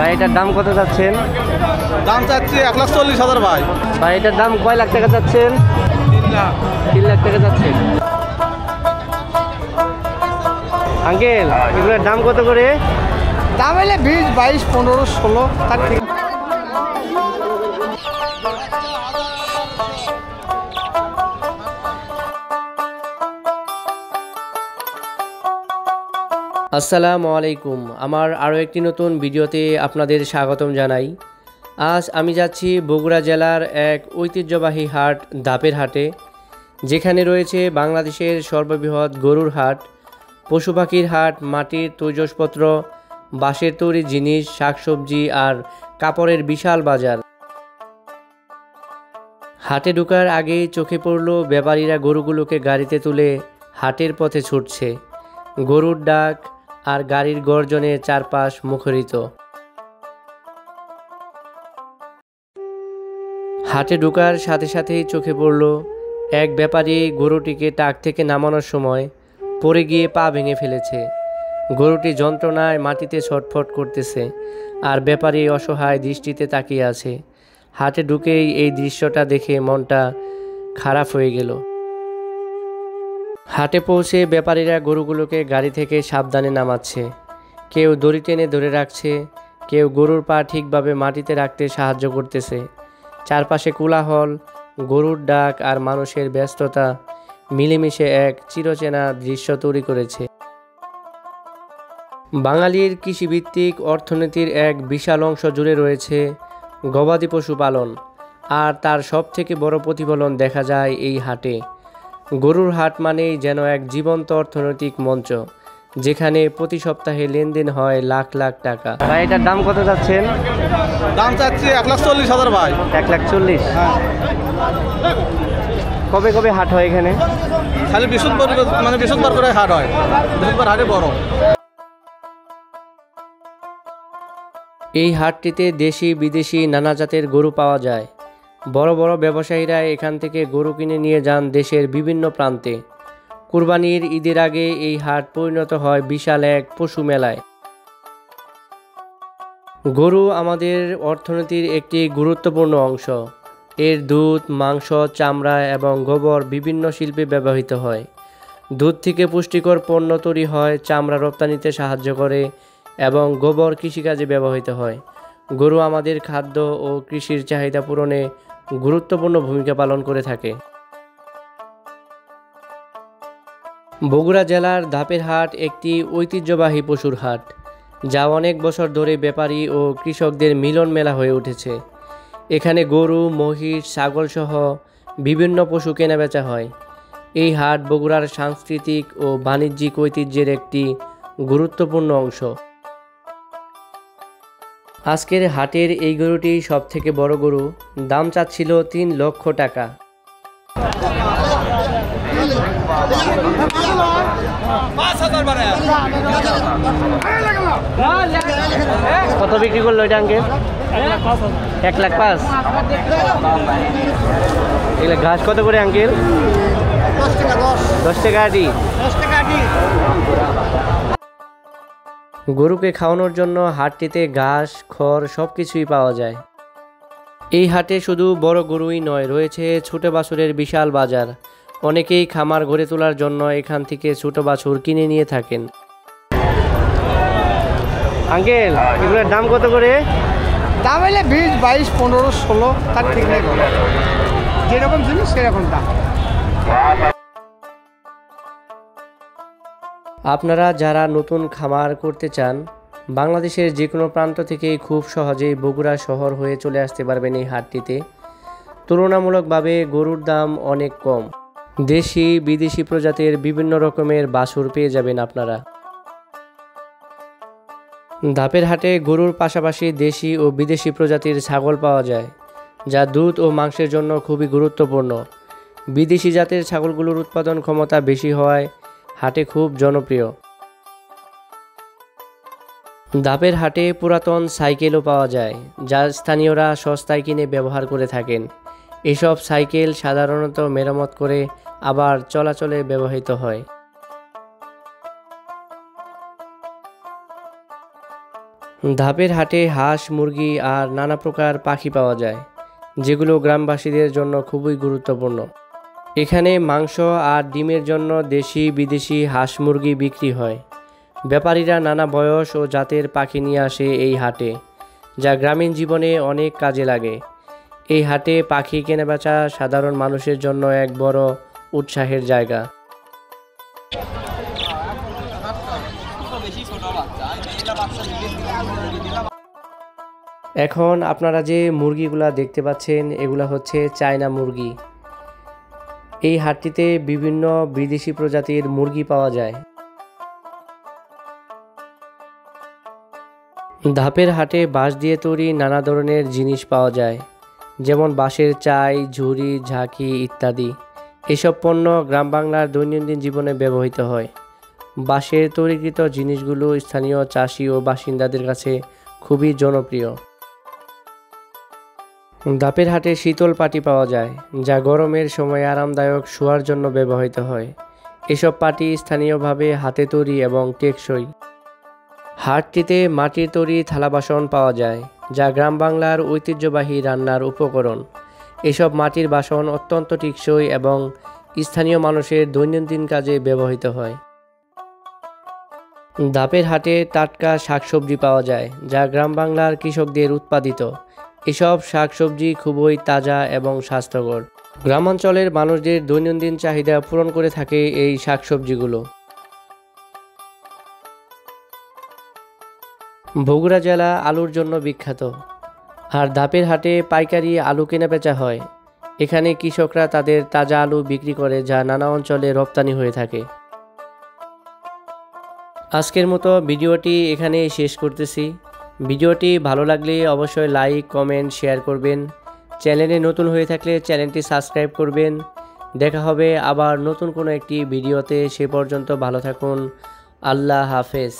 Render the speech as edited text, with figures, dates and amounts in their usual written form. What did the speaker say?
ভাই এটার দাম কত যাচ্ছেন? দাম চাচ্ছি 1,40,000 ভাই। ভাই এটার দাম কয় লাখ টাকা যাচ্ছেন? 3 লাখ টাকা যাচ্ছেন। আঙ্কেল এগুলোর দাম কত করে? দাম হলে 20, 22, 15, 16 তার ঠিক। আসসালামু আলাইকুম। আমার আরও একটি নতুন ভিডিওতে আপনাদের স্বাগতম জানাই। আজ আমি যাচ্ছি বগুড়া জেলার এক ঐতিহ্যবাহী হাট ধাপের হাটে, যেখানে রয়েছে বাংলাদেশের সর্ববৃহৎ গরুর হাট, পশু পাখির হাট, মাটির তৈজসপত্র, বাঁশের তৈরি জিনিস, শাকসবজি আর কাপড়ের বিশাল বাজার। হাটে ঢোকার আগেই চোখে পড়ল ব্যাপারীরা গরুগুলোকে গাড়িতে তুলে হাটের পথে ছুটছে। গরুর ডাক আর গাড়ির গর্জনে চারপাশ মুখরিত। হাটে ঢোকার সাথে সাথেই চোখে পড়ল এক ব্যাপারী গরুটিকে টাক থেকে নামানোর সময় পড়ে গিয়ে পা ভেঙে ফেলেছে। গরুটি যন্ত্রণায় মাটিতে ছটফট করতেছে আর ব্যাপারী অসহায় দৃষ্টিতে তাকিয়ে আছে। হাটে ঢুকেই এই দৃশ্যটা দেখে মনটা খারাপ হয়ে গেল। হাটে পৌঁছে ব্যাপারীরা গরুগুলোকে গাড়ি থেকে সাবধানে নামাচ্ছে। কেউ দড়ি টেনে ধরে রাখছে, কেউ গরুর পা ঠিকভাবে মাটিতে রাখতে সাহায্য করতেছে। চারপাশে কোলাহল, গরুর ডাক আর মানুষের ব্যস্ততা মিলেমিশে এক চিরচেনা দৃশ্য তৈরি করেছে। বাঙালির কৃষিভিত্তিক অর্থনীতির এক বিশাল অংশ জুড়ে রয়েছে গবাদি পশু পালন, আর তার সবথেকে বড় প্রতিফলন দেখা যায় এই হাটে। গরুর হাট মানেই যেন এক জীবন্ত অর্থনৈতিক মঞ্চ, যেখানে প্রতি সপ্তাহে লেনদেন হয় লাখ লাখ টাকা। ভাই এটার দাম কত যাচ্ছেন? দাম চাচ্ছি 1,40,000 ভাই। 1,40,000। কবে কবে হাট হয় এখানে? খালি বৃহস্পতিবার করে হাট হয়। বৃহস্পতিবার হাটে বড়। এই হাটটিতে দেশি বিদেশি নানা জাতের গরু পাওয়া যায়। বড় বড় ব্যবসায়ীরা এখান থেকে গরু কিনে নিয়ে যান দেশের বিভিন্ন প্রান্তে। কুরবানির ঈদের আগে এই হাট পরিণত হয় বিশাল এক পশু মেলায়। গরু আমাদের অর্থনীতির একটি গুরুত্বপূর্ণ অংশ। এর দুধ, মাংস, চামড়া এবং গোবর বিভিন্ন শিল্পে ব্যবহৃত হয়। দুধ থেকে পুষ্টিকর পণ্য তৈরি হয়, চামড়া রপ্তানিতে সাহায্য করে এবং গোবর কৃষিকাজে ব্যবহৃত হয়। গরু আমাদের খাদ্য ও কৃষির চাহিদা পূরণে গুরুত্বপূর্ণ ভূমিকা পালন করে থাকে। বগুড়া জেলার ধাপের হাট একটি ঐতিহ্যবাহী পশুর হাট, যা অনেক বছর ধরে ব্যাপারী ও কৃষকদের মিলন মেলা হয়ে উঠেছে। এখানে গরু, মহিষ, ছাগল সহ বিভিন্ন পশু কেনাবেচা হয়। এই হাট বগুড়ার সাংস্কৃতিক ও বাণিজ্যিক ঐতিহ্যের একটি গুরুত্বপূর্ণ অংশ। আজকের হাটের এই গরুটি সবথেকে বড় গরু। দাম চাচ্ছিল 3 লক্ষ টাকা। কত বিক্রি করলো এটা আঙ্কেল? 1,05,000। এগুলো ঘাস কত করে আঙ্কেল? 10 টাকা আটি। গরুকে খাওয়ানোর জন্য হাটটিতে ঘাস, খড় সবকিছুই পাওয়া যায়। এই হাটে শুধু বড় গরুই নয়, রয়েছে ছোট বাছুরের বিশাল বাজার। অনেকেই খামার গড়ে তোলার জন্য এখান থেকে ছোট বাছুর কিনে নিয়ে থাকেন। আঙ্কেল এগুলোর দাম কত করে? দাম হলে 20, 22, 15, 16 তার ঠিক নেই। যেরকম জিনিস সেরকম দাম। আপনারা যারা নতুন খামার করতে চান, বাংলাদেশের যে কোনো প্রান্ত থেকেই খুব সহজেই বগুড়া শহর হয়ে চলে আসতে পারবেন এই হাটটিতে। তুলনামূলকভাবে গরুর দাম অনেক কম। দেশি বিদেশি প্রজাতির বিভিন্ন রকমের বাছুর পেয়ে যাবেন আপনারা। ধাপের হাটে গরুর পাশাপাশি দেশি ও বিদেশি প্রজাতির ছাগল পাওয়া যায়, যা দুধ ও মাংসের জন্য খুবই গুরুত্বপূর্ণ। বিদেশি জাতের ছাগলগুলোর উৎপাদন ক্ষমতা বেশি হওয়ায় হাটে খুব জনপ্রিয়। ধাপের হাটে পুরাতন সাইকেলও পাওয়া যায়, যা স্থানীয়রা সস্তায় কিনে ব্যবহার করে থাকেন। এসব সাইকেল সাধারণত মেরামত করে আবার চলাচলে ব্যবহৃত হয়। ধাপের হাটে হাঁস, মুরগি আর নানা প্রকার পাখি পাওয়া যায়, যেগুলো গ্রামবাসীদের জন্য খুবই গুরুত্বপূর্ণ। এখানে মাংস আর ডিমের জন্য দেশি বিদেশি হাঁস মুরগি বিক্রি হয়। ব্যাপারীরা নানা বয়স ও জাতের পাখি নিয়ে আসে এই হাটে, যা গ্রামীণ জীবনে অনেক কাজে লাগে। এই হাটে পাখি কেনাবেচা সাধারণ মানুষের জন্য এক বড় উৎসাহের জায়গা। এখন আপনারা যে মুরগিগুলা দেখতে পাচ্ছেন, এগুলা হচ্ছে চায়না মুরগি। এই হাটটিতে বিভিন্ন বিদেশি প্রজাতির মুরগি পাওয়া যায়। ধাপের হাটে বাঁশ দিয়ে তৈরি নানা ধরনের জিনিস পাওয়া যায়, যেমন বাঁশের চাই, ঝুড়ি, ঝাঁকি ইত্যাদি। এসব পণ্য গ্রাম বাংলার দৈনন্দিন জীবনে ব্যবহৃত হয়। বাঁশের তৈরিকৃত জিনিসগুলো স্থানীয় চাষি ও বাসিন্দাদের কাছে খুবই জনপ্রিয়। ধাপের হাটে শীতল পাটি পাওয়া যায়, যা গরমের সময় আরামদায়ক শোয়ার জন্য ব্যবহৃত হয়। এসব পাটি স্থানীয়ভাবে হাতে তৈরি এবং টেকসই। হাটটিতে মাটির তৈরি থালা বাসন পাওয়া যায়, যা গ্রাম বাংলার ঐতিহ্যবাহী রান্নার উপকরণ। এসব মাটির বাসন অত্যন্ত টেকসই এবং স্থানীয় মানুষের দৈনন্দিন কাজে ব্যবহৃত হয়। ধাপের হাটে টাটকা শাকসবজি পাওয়া যায়, যা গ্রাম বাংলার কৃষকদের উৎপাদিত। এসব শাকসবজি খুবই তাজা এবং স্বাস্থ্যকর। গ্রামাঞ্চলের মানুষদের দৈনন্দিন চাহিদা পূরণ করে থাকে এই শাকসবজিগুলো। বগুড়া জেলা আলুর জন্য বিখ্যাত, আর ধাপের হাটে পাইকারি আলু কেনাবেচা হয়। এখানে কৃষকরা তাদের তাজা আলু বিক্রি করে, যা নানা অঞ্চলে রপ্তানি হয়ে থাকে। আজকের মতো ভিডিওটি এখানেই শেষ করতেছি। ভিডিওটি ভালো লাগলে অবশ্যই লাইক, কমেন্ট, শেয়ার করবেন। চ্যানেলে নতুন হয়ে থাকলে চ্যানেলটি সাবস্ক্রাইব করবেন। দেখা হবে আবার নতুন কোনো একটি ভিডিওতে। সে পর্যন্ত ভালো থাকুন। আল্লাহ হাফেজ।